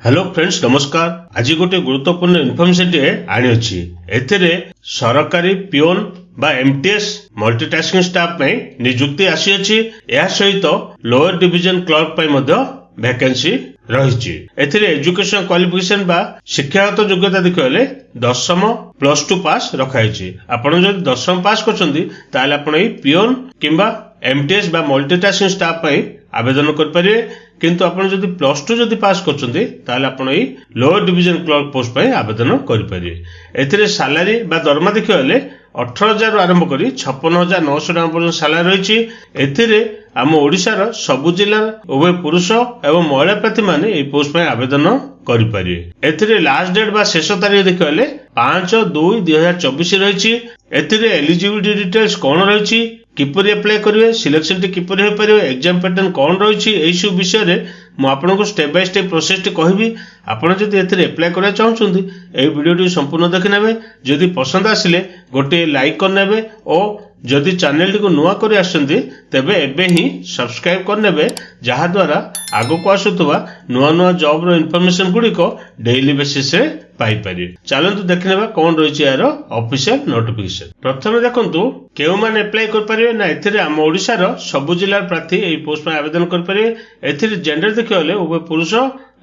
Hello friends नमस्कार। आज गोटे गुरुत्वपूर्ण इनफॉरमेशन आनी अच्छी एथिरे सरकारी पियोन बा एमटीएस मल्टीटास्किंग स्टाफ में नियुक्ति आसी अछि। या सहित लोअर डिविजन क्लर्क ପାଇଁ ମଧ୍ୟ वैकेंसी रही। एथिरे एजुकेशन क्वालिफिकेशन बा शिक्षागत योग्यता देखले 10वीं +2 पास रखाई। आपण जदि 10वीं पास करछंती ताले आपण ए पियोन किंबा एमटीएस बा मल्टीटास्किंग स्टाफ ପାଇଁ आवेदन कर परिवे। किंतु आपण जदि +2 जदि पास करछंती ताले आपण a lower division clerk post ପାଇଁ आवेदन कर परिवे। एथिरे सैलरी बा दरमा देखले 18,000 रु आरंभ करी 56,900 टका पर्यंत सैलरी रही। एथिरे आम ओडिशार सबु जिला उभय पुरुष एवं महिला प्रार्थी माने ए पोस्ट ପାଇଁ आवेदन कर परिवे। एथिरे लास्ट डेट बा शेष तारीख देखले 5/2/2024 रही। एथिरे एलिजिबिलिटी डिटेल्स कौन रही, किपरि अप्लाई करिवे, सिलेक्शन टी किपरि हो परिवे, एग्जाम पैटर्न कौन रही, एई सब विषय रे मु आपनको स्टेप बाय स्टेप प्रोसेस टी कहबी। आपण जदि एथिरे अप्लाई करा चाहउछंती एई वीडियो टी संपूर्ण देखि नेबे। जदि पसंद आसिले गोटे लाइक कर नेबे और जदि चैनल टी को नुआ करी आछंती तबे एबे ही सब्सक्राइब कर नेबे, जहा द्वारा आगो को आसुतबा नुआ नुआ जॉब रो इन्फॉर्मेशन गुडी को डेली बेसिस रे पाई परिवे। चलंतु देखनेबा कौन रही यार ऑफिशियल नोटिफिकेशन। प्रथमे देखंतु केउ माने अप्लाई कर परिवे ना। एथिरे हम ओडिसा रो सबु जिल्ला प्रार्थी एई पोस्ट पे आवेदन कर परिवे। एथिरे जेंडर देखले उभय पुरुष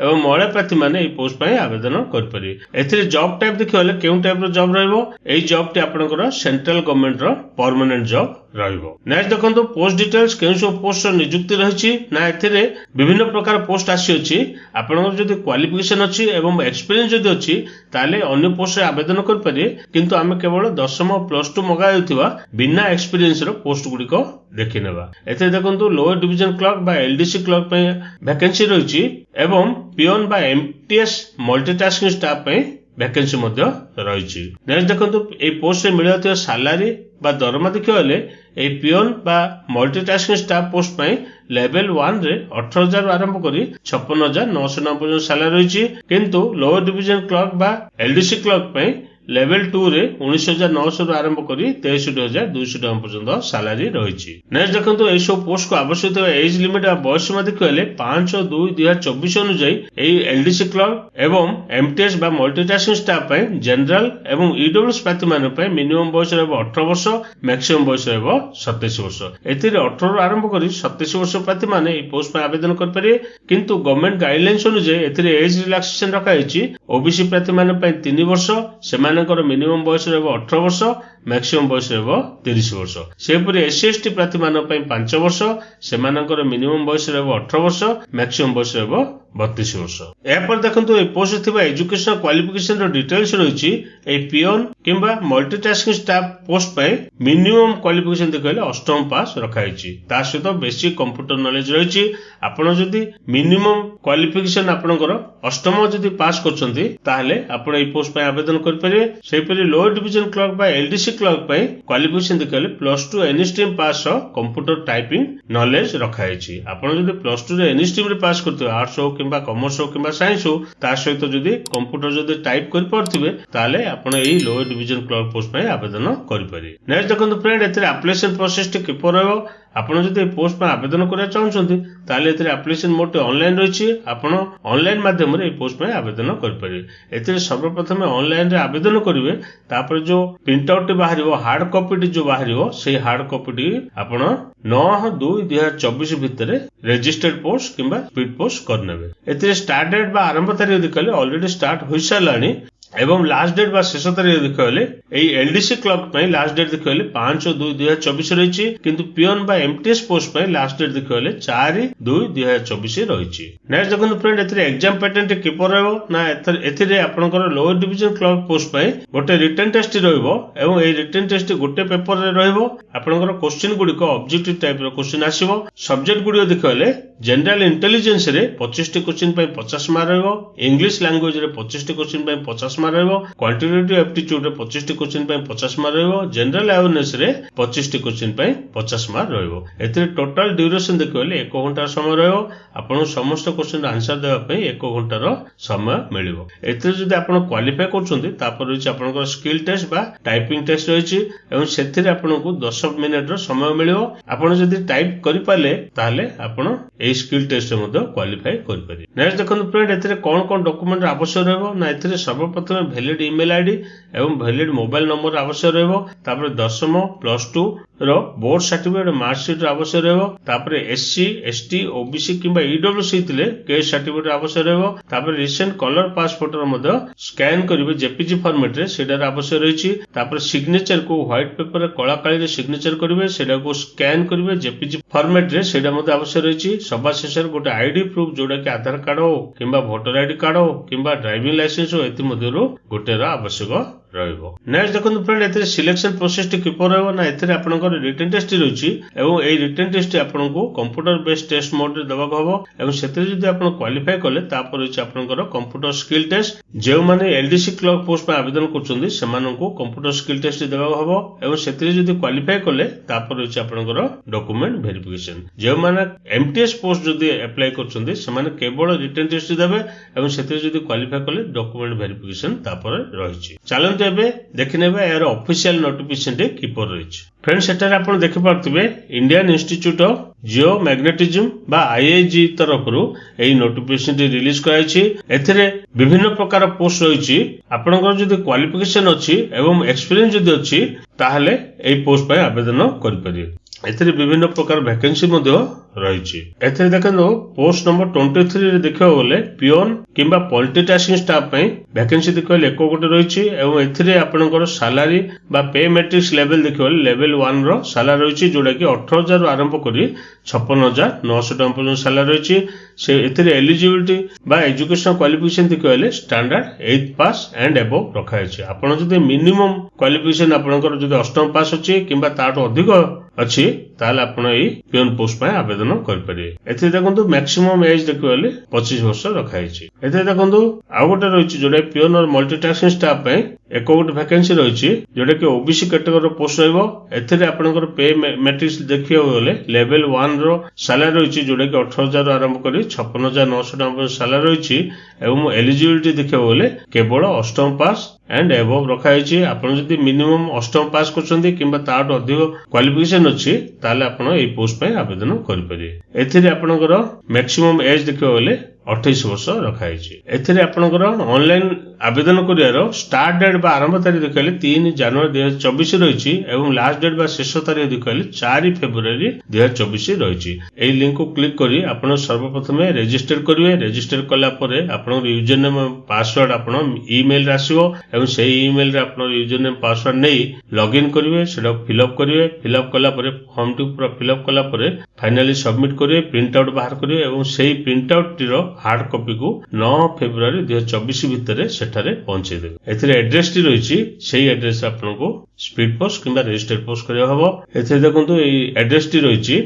एवं महिला प्रार्थी माने एई पोस्ट पे आवेदन कर परिवे। एथिरे जॉब टाइप देखले केउ टाइप रो जॉब रहइबो। एई जॉब टी आपनकर सेंट्रल गवर्नमेंट रो परमानेंट जॉब रहइबो। नेक्स्ट देखंतु पोस्ट डिटेल्स केउ सब पोस्ट नियुक्ति रहिछि ना। एथिरे विभिन्न प्रकार पोस्ट आसी अछि। आपनकर जदि क्वालिफिकेशन अछि एवं एक्सपीरियंस जदि अछि ताले अन्य पोस्ट रे आवेदन कर परिवे। किंतु आमे केवल 10वीं +2 मगायउथिबा बिना एक्सपीरियंस रो पोस्ट गुडी को देखि नेबा। एथे देखंतु लोअर डिविजन क्लर्क बा एलडीसी क्लर्क पे वैकेंसी रहिछि एवं पियोन बा एमटीएस मल्टीटास्किंग स्टाफ पे वैकेंसी मध्य रहिछि। नेक्स्ट देखंतु ए पोस्ट रे मिलथिया सैलरी बा दरमा देखले ए पियोन बा मल्टीटास्किंग स्टाफ पोस्ट पे लेवल 1 रे 18,000 आरंभ करी 56,900 टका पर्यंत सैलरी रहिछि। किंतु लोअर डिविजन क्लर्क बा एलडीसी क्लर्क पे लेवल 2 रे 19,900 आरंभ करी 63,200 टका पर्यंत सैलरी रहिछि। नेक्स्ट देखंतु ए सब पोस्ट को आवश्यक एज लिमिट आ बयस सीमा देखले 5/2/2024 अनुसार ए एलडीसी क्लर्क एवं एमटीएस बा मल्टीटास्किंग स्टाफ पे जनरल एवं ईडब्ल्यूएस प्रार्थी मान पे मिनिमम बयस रहबो 18 वर्ष, मैक्सिमम बयस रहबो 27 वर्ष। एथिरे 18 रु आरंभ करी 27 वर्ष प्रार्थी माने ए पोस्ट पे आवेदन कर परिवे। किंतु गवर्नमेंट गाइडलाइंस अनुसार एथिरे एज रिलैक्सेशन रखा हैछि। ओबीसी प्रार्थी मान पे 3 वर्ष, सेमानकर मिनिमम बयस रहबो 18 वर्ष, मैक्सिमम बयस रहबो 30 वर्ष। सेपरि एससी एसटी प्रार्थी मान पे 5 वर्ष, सेमानकर मिनिमम बयस रहबो 18 वर्ष, मैक्सिमम बयस रहबो 32 वर्ष। एपर देखंतु ए पोस्ट थिबा एजुकेशन क्वालिफिकेशन रो डिटेल्स रहिछि। ए पियोन किंबा मल्टीटास्किंग स्टाफ पोस्ट पे मिनिमम क्वालिफिकेशन देखले 8वीं पास रखाइछि। ता सहित बेसिक कंप्यूटर नॉलेज रहिछि। आपण जदि मिनिमम क्वालिफिकेशन आपनकर 8वीं जदि पास करछंती ताहले आपण ए पोस्ट पे आवेदन कर परिवे। सेपरि लोअर डिविजन क्लर्क बा एलडीसी क्लर्क पे क्वालिफिकेशन देखले +2 एनी स्ट्रीम पास रो कंप्यूटर टाइपिंग नॉलेज रखाइछि। आपण जदि +2 रे एनी स्ट्रीम रे पास करथिबे, आर्ट्स हो किंबा कॉमर्स हो किंबा साइंस हो, ता सहित जदि कंप्यूटर जदि टाइप कर परथिबे ताले आपण एई लोअर डिविजन क्लर्क पोस्ट पे आवेदन कर परिवे। नेक्स्ट देखंतु फ्रेंड एथिरे एप्लीकेशन प्रोसेस टी किपर रहबो। आपण जदि पोस्ट पे आवेदन करा चाहउछंती ताले एथिरे एप्लीकेशन मोड ऑनलाइन रहिछि। आपण ऑनलाइन माध्यम रे पोस्ट पे आवेदन कर परिवे। एथिरे सर्वप्रथम ऑनलाइन रे आवेदन करिवे, तापर जो प्रिंट आउट टी बाहरिबो, हार्ड कॉपी टी जो बाहरिबो, सेही हार्ड कॉपी टी आपण 9/2/2024 भितरे रजिस्टर्ड पोस्ट किंबा स्पीड पोस्ट कर नेबे। एथिरे स्टार्ट डेट बा आरंभ तारीख देखले ऑलरेडी स्टार्ट होई सालानी एवं लास्ट डेट बा शेष तारीख देखले एई एलडीसी क्लर्क पे लास्ट डेट देखले 5/2/2024 रहिछि। किंतु पियोन बा एमटीएस पोस्ट पे लास्ट डेट देखले 4/2/2024 रहिछि। नेक्स्ट देखंतु फ्रेंड एथिरे एग्जाम पैटर्न टी किपर रहबो ना। एथिरे आपनकर लोअर डिविजन क्लर्क पोस्ट पे गोटे रिटन टेस्ट रहइबो एवं एई रिटन टेस्ट गोटे पेपर रे रहइबो। आपनकर क्वेश्चन गुडी को ऑब्जेक्टिव टाइप रो क्वेश्चन आसीबो। सब्जेक्ट गुडी देखले जनरल इंटेलिजेंस रे 25 टी क्वेश्चन पे 50 मार्क रहइबो, इंग्लिश लैंग्वेज रे 25 टी क्वेश्चन पे 50 ମାର୍କ ରହିବ। କ୍ୱାଣ୍ଟିଟେଟିଭ୍ ଆପ୍ଟିଚ୍ୟୁଡ୍ ରେ 25ଟି क्वेश्चन ପାଇଁ 50 ମାର୍କ ରହିବ। ଜେନେରାଲ ଆୱାରନେସ୍ ରେ 25ଟି क्वेश्चन ପାଇଁ 50 ମାର୍କ ରହିବ। ଏଥିରେ ଟୋଟାଲ ଡ୍ୟୁରେସନ ଦେଖିଲେ 1 ଘଣ୍ଟାର ସମୟ ରହିବ। ଆପଣଙ୍କୁ ସମସ୍ତ क्वेश्चन ଆନ୍ସର ଦେବା ପାଇଁ 1 ଘଣ୍ଟାର ସମୟ ମିଳିବ। ଏଥିରେ ଯଦି ଆପଣ କ୍ୱାଲିଫାଏ କରୁଛନ୍ତି ତାପରେ ରହିଛି ଆପଣଙ୍କର ସ୍କିଲ୍ ଟେଷ୍ଟ ବା ଟାଇପିଂ ଟେଷ୍ଟ ରହିଛି ଏବଂ ସେଥିରେ ଆପଣଙ୍କୁ 10 ମିନିଟର ସମୟ ମିଳିବ। ଆପଣ ଯଦି ଟାଇପ କରିପାରିଲେ ତାହେଲେ ଆପଣ এই ସ୍କିଲ୍ ଟେଷ୍ଟରେ ମଧ୍ୟ କ୍ୱାଲିଫାଏ କରିପାରିବେ। ନେକ୍ସଟ ଦେଖନ୍ତୁ ଫ୍ରେଣ୍ଡ, ଏଥିରେ କଣ କଣ ଡକୁମେଣ୍ଟ ଆବଶ୍ୟକ ରହିବ ନା ଏଥିରେ ସର୍ବପ୍ରଥମେ ଭ୍ୟାଲିଡ ଇମେଲ ଆଇଡି ଏବଂ ଭ୍ୟାଲିଡ ମୋବାଇଲ ନମ୍ବର ଆବଶ୍ୟକ ରହିବ। ତାପରେ 10ମ +2 ର ବୋର୍ଡ ସାର୍ଟିଫିକେଟ ମାର୍କସିଟ ଆବଶ୍ୟକ ରହିବ। ତାପରେ SC ST OBC କିମ୍ବା EWC ଥିଲେ କେସ୍ ସାର୍ଟିଫିକେଟ ଆବଶ୍ୟକ ରହିବ। ତାପରେ ରିସେଣ୍ଟ କଲର ପାସ ଫଟୋର ମଧ୍ୟ ସ୍କାନ କରିବେ JPG ଫର୍ମାଟ ରେ, ସେଟାର ଆବଶ୍ୟକ ରହିଛି। ତାପରେ ସିଗ୍ନେଚର କୁ ହ୍ୱାଇଟ ପେପରରେ କଳା କାଳିରେ ସିଗ୍ନେଚର କରିବେ, ସେଟାକୁ ସ୍କାନ କରିବେ JPG ଫର୍ମାଟ ରେ, ସେଟା ମଧ୍ୟ ଆବଶ୍ୟକ ରହିଛି। ସବା ଶେଷରେ ଗୋଟେ ଆଇଡି ପ୍ରୁଫ ଯୋଉଟା କି ଆଧାର କାର୍ଡ ହଉ କିମ୍ବା ଭୋଟର ଆଇଡି କାର୍ଡ ହଉ କିମ୍ବା ଡ୍ରାଇଭିଂ ଲାଇସେନ୍ସ ହଉ, ଏଥି ମଧ୍ୟରୁ ଗୋଟେର ଆବଶ୍ୟକ ରହିବ। ନେକ୍ସଟ ଦେଖନ୍ତୁ ଫ୍ରେଣ୍ଡ, ଏଥିରେ ସିଲେକ୍ସନ ପ୍ରୋସେସ ଟି କିପରି ରହିବ ନା ଏଥିରେ ଆପଣଙ୍କର ରିଟନ ଟେଷ୍ଟ ରହିଛି ଏବଂ এই ରିଟନ ଟେଷ୍ଟ ଆପଣଙ୍କୁ କମ୍ପ୍ୟୁଟର ବେସ୍ଡ ଟେଷ୍ଟ ମୋଡରେ ଦେବାକୁ ହବ ଏବଂ ସେଥିରେ ଯଦି ଆପଣ କ୍ୱାଲିଫାଏ କଲେ ତାପରେ ରହିଛି ଆପଣଙ୍କର କମ୍ପ୍ୟୁଟର ସ୍କିଲ୍ ଟେଷ୍ଟ। ଯେଉଁମାନେ LDC କ୍ଲର୍କ ପୋଷ୍ଟ ପାଇଁ ଆବେଦନ କରୁଛନ୍ତି ସେମାନଙ୍କୁ କମ୍ପ୍ୟୁଟର ସ୍କିଲ୍ ଟେଷ୍ଟ ଦେବାକୁ ହବ ଏବଂ ସେଥିରେ ଯଦି କ୍ୱାଲିଫାଏ କଲେ ତାପରେ ରହିଛି ଆପଣଙ୍କର ଡକୁମେଣ୍ଟ ଭେରିଫିକେସନ। ଯେଉଁମାନେ MTS ପୋଷ୍ଟ ଯଦି ଆପ୍ଲାଏ କରୁଛନ୍ତି ସେମାନେ କେବଳ ରିଟନ ଟେଷ୍ଟ ଦେବେ ଏବଂ ସେଥିରେ ଯଦି କ୍ୱାଲିଫାଏ କଲେ ଡକୁମେଣ୍ଟ ଭେରିଫିକେସନ ତାପରେ ରହିଛି। ଚାଲନ୍ତୁ ଏବେ ଦେଖିନେବା ଏହାର ଅଫିସିଆଲ ନୋଟିଫିକେସନ ଟି କିପରି ରହିଛି। फ्रेंड सेटारे आपण देखि पारथिबे Indian Institute of Geomagnetism बा IIG तरफरु एई नोटिफिकेशन टी रिलीज कराइछि। एथिरे विभिन्न प्रकार पोस्ट रहिछि। आपनकर जदि क्वालिफिकेशन अछि एवं एक्सपीरियंस जदि अछि ताहाले एई पोस्ट पय आवेदन करि परिबे। एथिरे विभिन्न प्रकार वैकेंसी मध्ये रहिछि। एथिरे देखंदो पोस्ट नंबर 23 रे देखियो गले पियोन किंबा मल्टीटास्किंग स्टाफ पय वैकेंसी देखले एको गोटे रहिछि एवं एथिरे आपनकर सैलरी बा पे मैट्रिक्स लेवल देखियो लेवल 1 रो सैलरी रहिछि जोडा कि 18000 रु आरंभ करी 56900 टका पर्यंत सैलरी रहिछि। से एथिरे एलिजिबिलिटी बा एजुकेशन क्वालिफिकेशन देखले standard 8th pass and above रखा अछि। आपण जदि मिनिमम क्वालिफिकेशन आपनकर जदि 8th पास अछि किंबा ताटो अधिक अछि ताले आपण एई पियोन पोस्ट पय आवेदन कर परिबे। एथे देखंतु मैक्सिमम एज देखले 25 वर्ष रखा अछि। एथे देखंतु आ गोटे रहिछि जोडा पियोन और मल्टीटास्किंग स्टाफ पय एको गोटे वैकेंसी रहिछि जोडा कि OBC कैटेगरी पोस्ट रहइबो। एथिरे आपनकर पे मैट्रिक्स देखियो गले लेवल 1 रो सैलरी रहिछि जोडा कि 18000 आरंभ करी 56900 टका पर्यंत सैलरी रहिछि एवं एलिजिबिलिटी देखियो गले केवल 8th पास एंड एबव रखा अछि। आपण जदि मिनिमम 8th पास करछन्ती किंबा ताटो अधिक क्वालिफिकेशन अछि ताले आपण एई पोस्ट पय आवेदन करि परिबे। एथिरे आपनकर मैक्सिमम एज देखियो गले 28 वर्ष रखा अछि। एथिरे आपनकर ऑनलाइन आवेदन करियारो स्टार्ट डेट बा आरंभ तारीख देखले 3 जनवरी 2024 रहिछि एवं लास्ट डेट बा शेष तारीख देखले 4 फेब्रुआरी 2024 रहिछि। एई लिंक को क्लिक करी आपण सर्वप्रथमे रजिस्टर करिवे। रजिस्टर कला परे आपण यूजर नेम पासवर्ड आपण ईमेल आसीबो एवं सेही ईमेल रे आपण यूजर नेम पासवर्ड नै लॉगिन करिवे। सेडा फिल अप करिवे। फिल अप कला परे फॉर्म टी पूरा फिल अप कला परे फाइनली सबमिट करिवे। प्रिंट आउट बाहर करिवे एवं सेही print out T. Rowe hard copy को 9 फेब्रुआरी 2024 भितरे सेठारे पहुंचे देबे। एथिरे एड्रेस टी रहिछि सेही एड्रेस आपनको स्पीड पोस्ट किंबा रजिस्टर्ड पोस्ट करिया हबो। एथिरे देखंतु एई एड्रेस टी रहिछि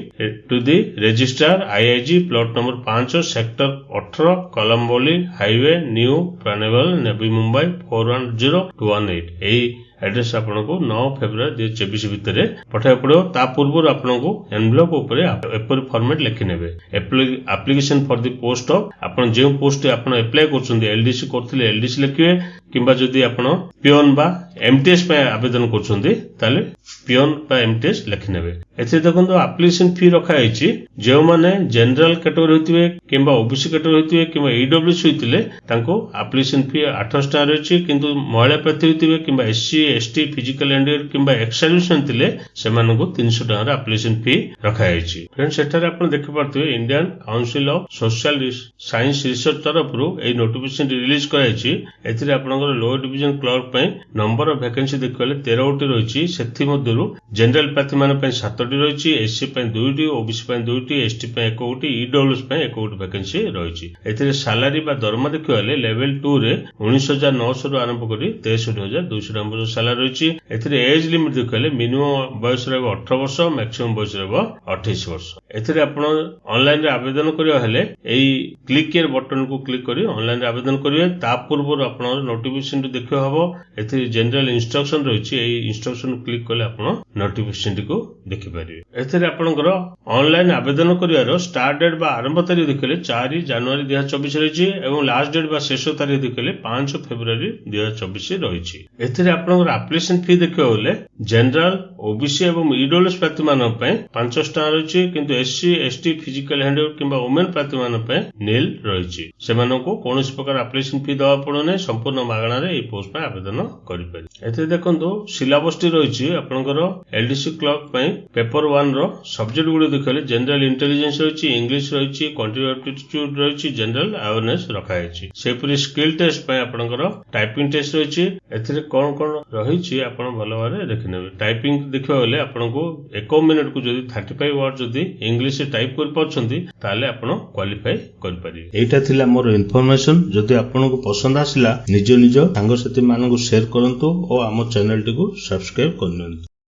to the registrar IIG plot number 5 sector 18 Kalamboli highway New Panvel Navi Mumbai 410218। एई एड्रेस आपनको 9 फेब्रुआरी 2024 भितरे पठाय पड़ो। ता पूर्व आपनको एनवेलप ऊपर एपर फॉर्मेट लिखि नेबे। Application for the post of आपण जे पोस्ट आपण अप्लाई करछन्ती LDC करथिले LDC लिखिवे किंबा जदि आपण पियोन बा MTS पे आवेदन करछन्ती ताले पियोन बा MTS लिखि नेबे। एथे देखंतु एप्लीकेशन फी रखा हैछि। जे माने जनरल कैटेगरी होतिबे किंबा OBC कैटेगरी होतिबे किंबा EWC होतिले तांको एप्लीकेशन फी 800 टका रहछि किंतु महिला प्रार्थी होतिबे किंबा SC ST फिजिकल एंडियर किंबा एक्सर्विसन थिले सेमानको 300 टका एप्लीकेशन फी रखा हैछि। फ्रेंड्स सेठारे आपण देखि पारथिबे Indian Council of Social Science Research तरफरु एई नोटिफिकेशन रिलीज कराइछि। एथिरे आपनकर लोअर डिवीजन क्लर्क पय नंबर ऑफ वैकेंसी देखले 13 टी रहिछि। सेथि मध्यरु जनरल प्रार्थी माने पय 7 टी रहिछि, SC पय 2 टी, OBC पय 2 टी, ST पय 1 टी, EWS पय 1 टी वैकेंसी रहिछि। एथिरे सैलरी बा दरमा देखले लेवल 2 रे 19900 रु आरंभ करी 63200 टका सैलरी रहिछि। एथिरे एज लिमिट देखले मिनिमम बयस रहबो 18 वर्ष, मैक्सिमम बयस रहबो 28 वर्ष। एथिरे आपण ऑनलाइन रे आवेदन करियो हेले एई क्लिक हियर बटन को क्लिक करी ऑनलाइन रे आवेदन करिवे ता पूर्व आपण नोटिफिकेशन देखियो हबो एथिरे जनरल इंस्ट्रक्शन रहिछि एई इंस्ट्रक्शन क्लिक करले आपण नोटिफिकेशन को देखि परिवे एथिरे आपणकर ऑनलाइन आवेदन करियारो स्टार्ट डेट बा आरंभ तारीख देखले 4 जनवरी 2024 रहिछि एवं लास्ट डेट बा शेष तारीख देखले 5 फेब्रुआरी 2024 रहिछि एथिरे आपणकर एप्लीकेशन फी देखियो होले जनरल ओबीसी एवं ईडब्ल्यूएस प्रार्थी मानन पय 500 टका रहिछि किंतु एससी एसटी फिजिकल हैंडवर्क किंबा वुमेन प्रार्थी मानन पय नील रहिछि सेमानको कोनोसी प्रकार एप्लीकेशन फी दवा पड़ोने संपूर्ण मागणा रे ए पोस्ट पे आवेदन करि पारि एथे देखंतु सिलेबस टी रहिछि आपनकर एलडीसी क्लर्क पय पेपर 1 रो सब्जेक्ट गुडी देखले जनरल इंटेलिजेंस रहिछि इंग्लिश रहिछि क्वांटिटेटिव एप्टीट्यूड रहिछि जनरल अवेयरनेस रखा हैछि सेपरि स्किल टेस्ट पय आपनकर टाइपिंग टेस्ट रहिछि एथिरे कोन कोन रहिछि आपण भलो भाबे देखिनेबे टाइपिंग देखिबा बेले आपनको 1 मिनिट को जदी 35 वर्ड जदी इंग्लिश टाइप कर पाछंती ताले आपण क्वालिफाई कर परिबे एटा थिला मोर इन्फॉर्मेशन जदी आपनको पसंद आसिला निज निज सांग साथी मानको शेयर करंतु और आम चैनल टी को सब्सक्राइब करनंतु।